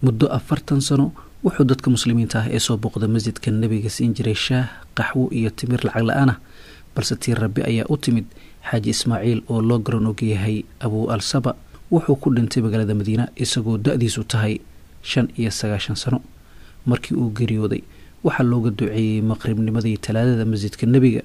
muddo 40 sano wuxuu dadka muslimiinta ah ee soo booqda masjidka nabiga siin jiray shaah, qaxwo iyo timir lacag la'aan ah, balse tii Rabbi ayaa u timid. Xaaji Ismaaciil oo loo garan og yahay Abu Al-Saba wuxuu ku dhintay magaalada Madiina isagoo da'diisu tahay 95 sano. markii uu geeriyooday waxaa looga duceeyay maqribnimadii talaadada masjidka nabiga.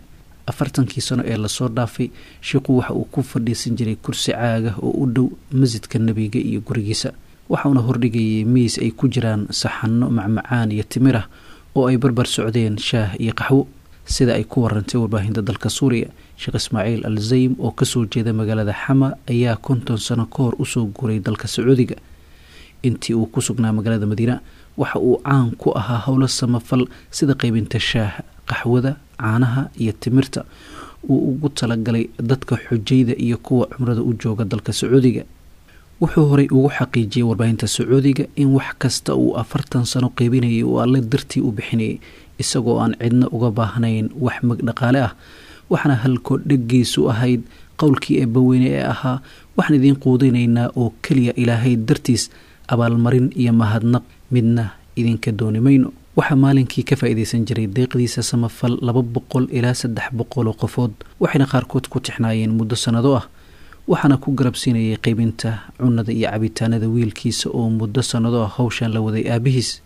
40 sano ee la soo dhaafay sheekhu waxa uu ku fadhiisan jiray kursi caaga oo u dhow masjidka nabiga iyo gurigiisa, waxaana hordhigayay miis ay ku jiraan saxanno macmacaan iyo timir ah oo ay barbar socdeen shaah iyo qaxwo. sida ay ku warantay warbaahinta dalka Suuriya, Sheekh Ismaaciil Al-Zaym oo ka soo jeeda magaalada Xama ayaa 50 sano ka hor u soo guuray dalka Sacuudiga. intii uu ku sugnaa magaalada Madiina waxa uu caan ku ahaa howlo samafal sida qaybinta shaah, qaxwada, caanaha iyo timirta uu ugu talagalay dadka xujayda iyo kuwa cumrada u jooga dalka Sacuudiga. wuxuu horay ugu xaqiijiyay warbaahinta Sacuudiga in wax kasta uu 40 sano qaybinayay oo Alle dartii u bixinayay isagoo aan cidna uga baahnayn wax magdhaqaale ah, waxana halkoo dhagiisu ahayd qowlkii Eebbaweyne ee ahaa waxaan idin quudinaynaa oo kaliya Ilaahay dartiis, abaalmarin iyo mahadnaq midna idinka doonimayno. waxa maalinkii ka faa'iideysan jiray deeqdiisa samafal 200 ilaa 300 qofood, waxayna qaarkood ku tixnaayeen muddo sanado ah, waxaana ku garabsiinayay qaybinta cunada iyo cabitaanada wiilkiisa oo muddo sanado ah hawshan la waday aabihiis.